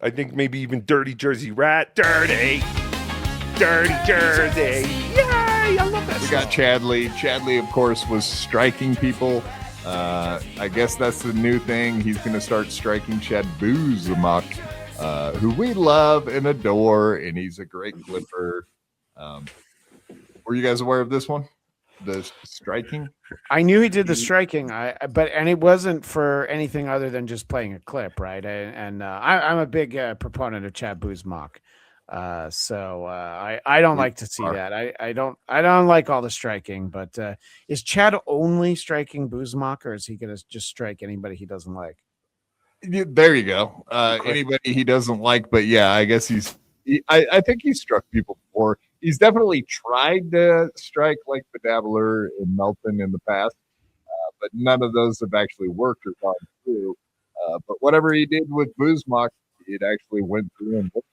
I think maybe even Dirty Jersey Rat. Dirty Jersey. Yay! I love that We song. got Chadley. Chadley, of course, was striking people. I guess that's the new thing. He's going to start striking Chad BoozeMock, who we love and adore, and he's a great clipper. Were you guys aware of this one? The striking? I knew he did the striking, but it wasn't for anything other than just playing a clip, right? I'm a big proponent of Chad BoozeMock, so I don't like to see that. I don't like all the striking. But is Chad only striking BoozeMock, or is he going to just strike anybody he doesn't like? Yeah, there you go. Anybody he doesn't like, but yeah, I guess I think he's struck people before. He's definitely tried to strike like the Dabbler and Melton in the past, but none of those have actually worked or gone through. But whatever he did with BoozeMock, it actually went through and worked.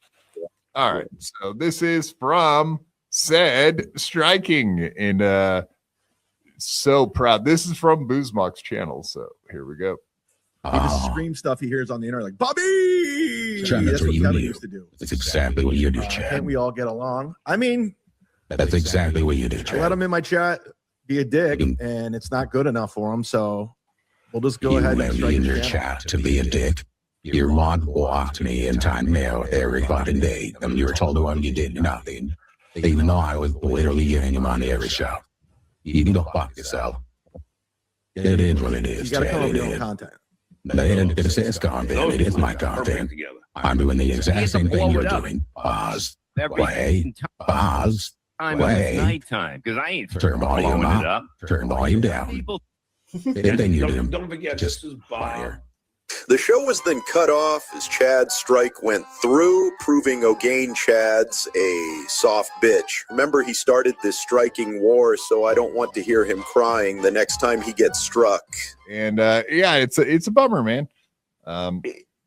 All right, so this is from said striking, and so proud. This is from BoozeMock's channel, so here we go. The scream stuff he hears on the internet, like Bobby. Chad, That's what you Kevin do. used to do. That's exactly what you do, Chad. Can't we all get along? I mean, That's exactly what you do, I Chad. let him in my chat be a dick, and it's not good enough for him. So we'll just go ahead let and me strike in his your channel. chat to be a dick. Your mod blocked me in time mail every fucking day, and you were told to you did nothing, even though I was literally giving you money every show. You can go fuck yourself. It is what it You is, got to Chad. come up It with your own is. content. It's content. It is my content. I'm doing the exact same thing you're doing. Pause. Wait. Pause. I'm Wait. nighttime because I ain't Turn volume blowing it up. up. Turn volume down. People, Anything you do, Don't forget, just this is fire. The show was then cut off as Chad's strike went through, proving O'Gain Chad's a soft bitch. Remember, he started this striking war, so I don't want to hear him crying the next time he gets struck. And yeah, it's a bummer, man.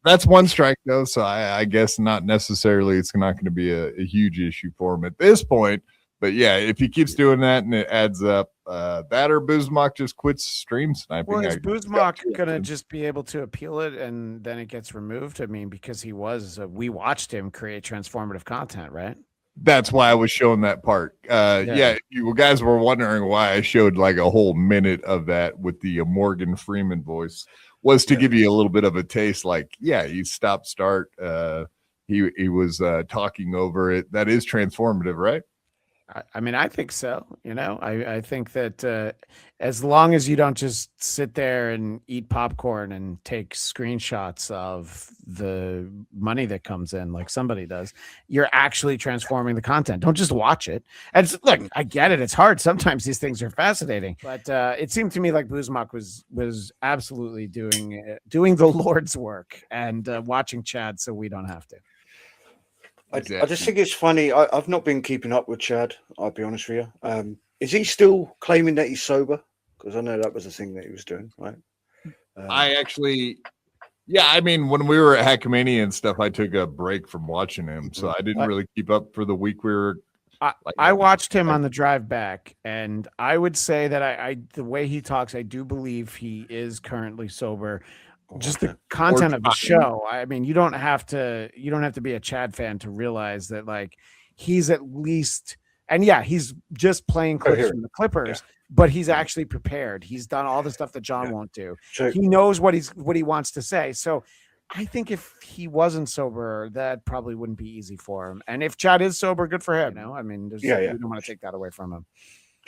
That's one strike though, so I guess not necessarily it's not going to be a huge issue for him at this point. But yeah, if he keeps doing that and it adds up, that or BoozeMock just quits stream sniping. Well, is BoozeMock gonna just be able to appeal it and then it gets removed? I mean, because he was, we watched him create transformative content, right? That's why I was showing that part. Yeah, you guys were wondering why I showed like a whole minute of that with the Morgan Freeman voice, was to give you a little bit of a taste. Like, yeah, he stopped start. He was talking over it. That is transformative, right? I mean, I think so. You know, I think that as long as you don't just sit there and eat popcorn and take screenshots of the money that comes in, like somebody does, you're actually transforming the content. Don't just watch it. And look, I get it. It's hard. Sometimes these things are fascinating, but it seemed to me like BoozeMock was absolutely doing the Lord's work and watching Chad, so we don't have to. I just think it's funny. I've not been keeping up with Chad. I'll be honest with you. Is he still claiming that he's sober? Because I know that was the thing that he was doing, right? I actually, yeah. I mean, when we were at Hackamania and stuff, I took a break from watching him, so I didn't really keep up for the week we were. I watched him on the drive back, and I would say that I the way he talks, I do believe he is currently sober. Just the content of the show. I mean, you don't have to be a Chad fan to realize that, like, he's at least, and yeah, he's just playing clips from the Clippers, but he's actually prepared. He's done all the stuff that John won't do. So, he knows what he wants to say. So I think if he wasn't sober, that probably wouldn't be easy for him. And if Chad is sober, good for him. No, I mean, we don't want to take that away from him.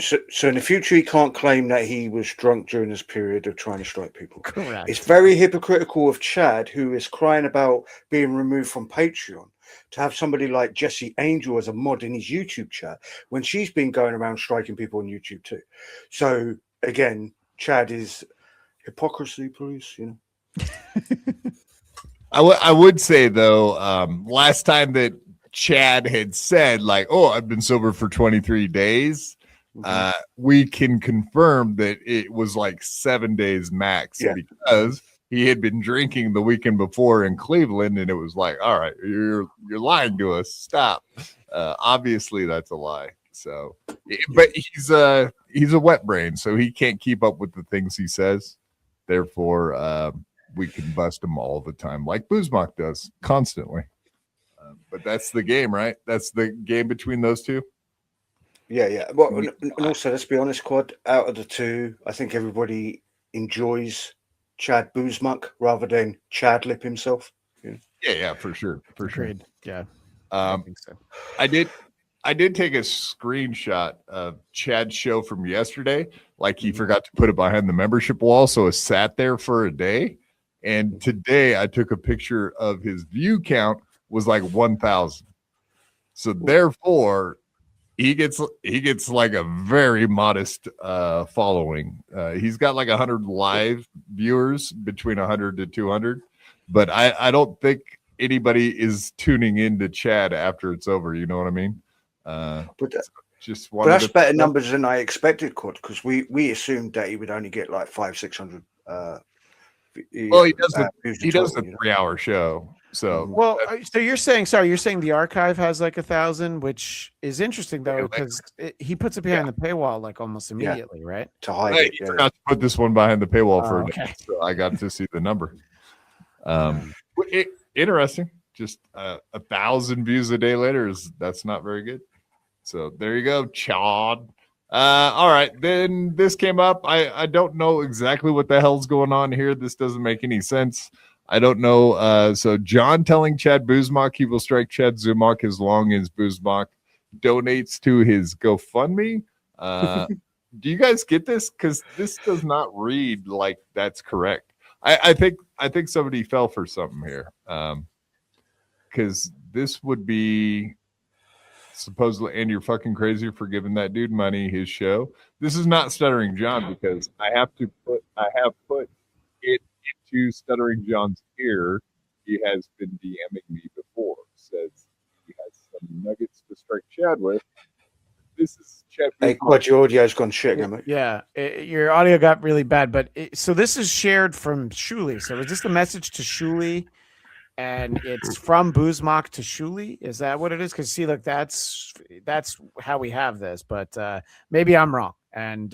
So in the future, he can't claim that he was drunk during this period of trying to strike people. Correct. It's very hypocritical of Chad, who is crying about being removed from Patreon, to have somebody like Jessie Angel as a mod in his YouTube chat when she's been going around striking people on YouTube too. So again, Chad is hypocrisy, please. You know. I would say though, last time that Chad had said like, "Oh, I've been sober for 23 days." We can confirm that it was like 7 days max because he had been drinking the weekend before in Cleveland, and it was like, all right, you're lying to us. Stop. Obviously, that's a lie. So, but he's a wet brain, so he can't keep up with the things he says. Therefore, we can bust them all the time, like BoozeMock does constantly. But that's the game, right? That's the game between those two. Yeah. Well, and also, let's be honest, Quad, out of the two, I think everybody enjoys Chad BoozeMock rather than Chad Lip himself. Yeah, for sure. Agreed. Yeah. I think so. I did take a screenshot of Chad's show from yesterday. Like he forgot to put it behind the membership wall, so it sat there for a day. And today I took a picture of his view count was like 1,000. So therefore, he gets like a very modest following. He's got like 100 live viewers, between 100 to 200. But I don't think anybody is tuning into Chad after it's over. You know what I mean? But but that's better numbers than I expected, Quad, because we assumed that he would only get like 500-600. Well, he does a 3-hour show. So well, so you're saying the archive has like 1,000, which is interesting though, because he puts it behind the paywall like almost immediately, right? To hide it. He forgot to put this one behind the paywall for a okay. day, so I got to see the number. Interesting. Just 1,000 views a day later that's not very good. So there you go, Chad. All right, then this came up. I don't know exactly what the hell's going on here. This doesn't make any sense. I don't know. So John telling Chad BoozeMock he will strike Chad Zumock as long as BoozeMock donates to his GoFundMe. Do you guys get this? Because this does not read like that's correct. I think somebody fell for something here. Because this would be supposedly, and you're fucking crazy for giving that dude money, his show. This is not Stuttering John, because I have put it into Stuttering John's ear. He has been DMing me before. Says he has some nuggets to strike Chad with. This is Chad. Hey, Quad, your audio's gone shit, mate. Yeah, your audio got really bad. But so this is shared from Shuli. So is this the message to Shuli? And it's from BoozeMock to Shuli. Is that what it is? Because see, look, that's how we have this. But maybe I'm wrong. And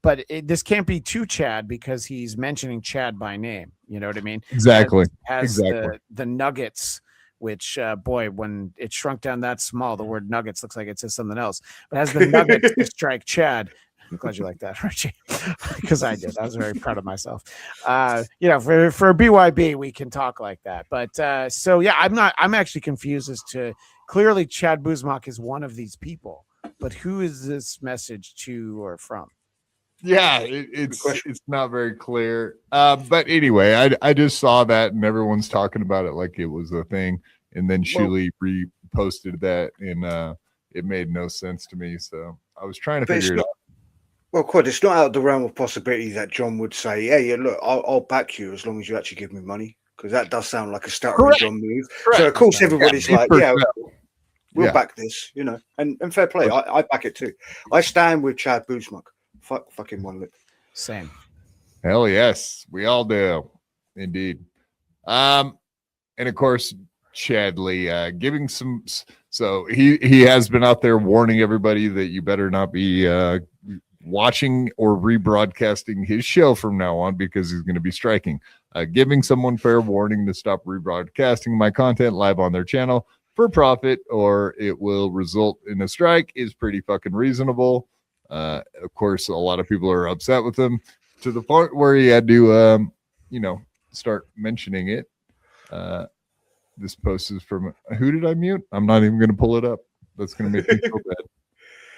but this can't be to Chad because he's mentioning Chad by name. You know what I mean? Exactly. Exactly. The nuggets, which boy, when it shrunk down that small, the word nuggets looks like it says something else. But has the nuggets to strike Chad. I'm glad you like that, Roachy, because I did. I was very proud of myself. You know, for BYB, we can talk like that. But so yeah, I'm actually confused as to, clearly Chad BoozeMock is one of these people, but who is this message to or from? Yeah, it's not very clear. But anyway, I just saw that and everyone's talking about it like it was a thing, and then Shuli reposted that, and it made no sense to me. So I was trying to figure it out. Well, Quad, it's not out of the realm of possibility that John would say, "Hey, look, I'll back you as long as you actually give me money," because that does sound like a Stuttering John move. Correct. So of course everybody's like, "Yeah, we'll back this," you know, and fair play. I back it too. I stand with Chad BoozeMock. Fucking one lip. Same. Hell yes, we all do, indeed. And of course, Chadley giving some. So he has been out there warning everybody that you better not be watching or rebroadcasting his show from now on, because he's going to be striking. Giving someone fair warning to stop rebroadcasting my content live on their channel for profit, or it will result in a strike, is pretty fucking reasonable. Of course, a lot of people are upset with him, to the point where he had to, start mentioning it. This post is from, who did I mute? I'm not even going to pull it up. That's going to make me feel bad.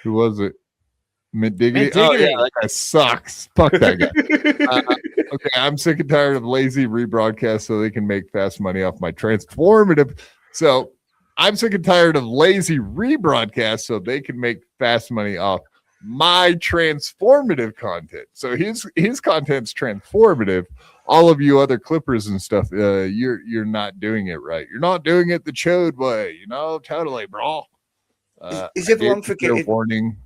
Who was it? Mint Diggity? Oh, yeah, that guy sucks. Fuck that guy. Okay, I'm sick and tired of lazy rebroadcasts so they can make fast money off my transformative. So I'm sick and tired of lazy rebroadcasts so they can make fast money off my transformative content. So his content's transformative. All of you other clippers and stuff, you're not doing it right. You're not doing it the chode way, totally, bro. Is everyone forgetting? Warning,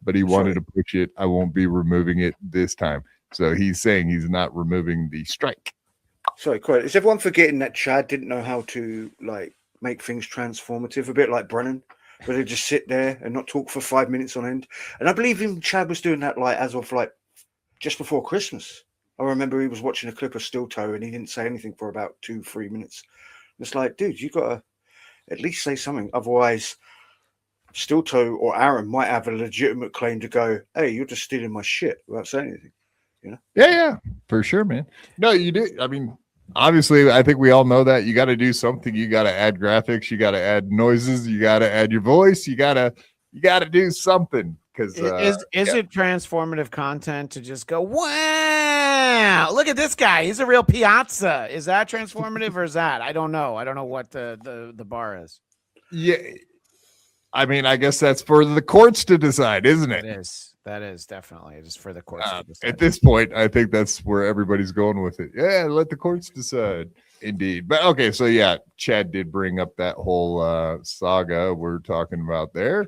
but he wanted to push it. I won't be removing it this time. So he's saying he's not removing the strike. Sorry, quite. Is everyone forgetting that Chad didn't know how to make things transformative? A bit like Brennan, where they just sit there and not talk for 5 minutes on end. And I believe even Chad was doing that as of just before Christmas. I remember he was watching a clip of Steel Toe and he didn't say anything for about 2-3 minutes. It's like, dude, you got to at least say something. Otherwise, Steel Toe or Aaron might have a legitimate claim to go, hey, you're just stealing my shit without saying anything. You know? Yeah, for sure, man. No, you do. I mean, obviously, I think we all know that you got to do something. You got to add graphics. You got to add noises. You got to add your voice. You got to do something. Because is it transformative content to just go, wow, look at this guy, he's a real piazza? Is that transformative or is that? I don't know what the bar is. Yeah, I mean, I guess that's for the courts to decide, isn't it? That is definitely. It is for the courts to decide. At this point, I think that's where everybody's going with it. Yeah, let the courts decide. Indeed. But okay, so yeah, Chad did bring up that whole saga we're talking about there.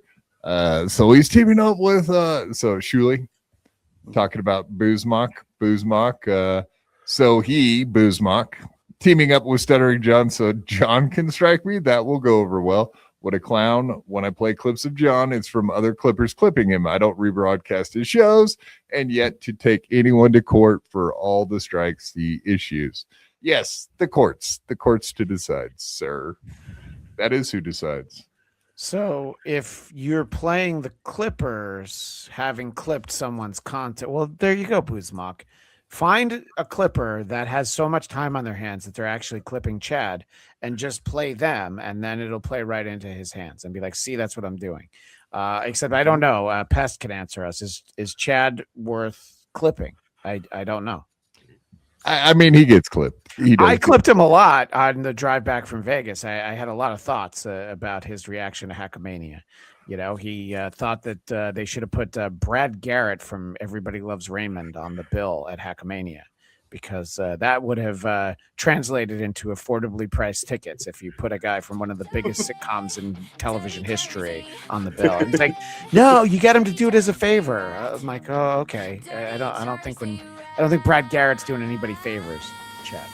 So he's teaming up with so Shuley talking about BoozeMock. So he, BoozeMock, teaming up with Stuttering John so John can strike me. That will go over well. What a clown. When I play clips of John, it's from other clippers clipping him. I don't rebroadcast his shows, and yet to take anyone to court for all the strikes he issues. Yes, the courts to decide, sir. That is who decides. So if you're playing the Clippers, having clipped someone's content, well, there you go, BoozeMock. Find a clipper that has so much time on their hands that they're actually clipping Chad and just play them, and then it'll play right into his hands and be like, see, that's what I'm doing. Except I don't know. Pest can answer us. Is Chad worth clipping? I don't know. I mean, he gets clipped. I clipped him a lot on the drive back from Vegas. I had a lot of thoughts about his reaction to Hackamania. You know, he thought that they should have put Brad Garrett from Everybody Loves Raymond on the bill at Hackamania, because that would have translated into affordably priced tickets if you put a guy from one of the biggest sitcoms in television history on the bill. And it's like, no, you get him to do it as a favor. I'm like, oh, okay. I don't think Brad Garrett's doing anybody favors, Chad.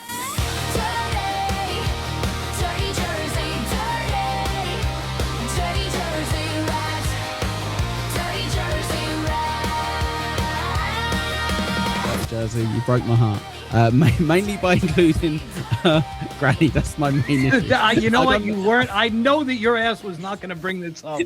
Jersey, you broke my heart. Mainly by including Granny. That's my main issue. You know what? You weren't. I know that your ass was not going to bring this up.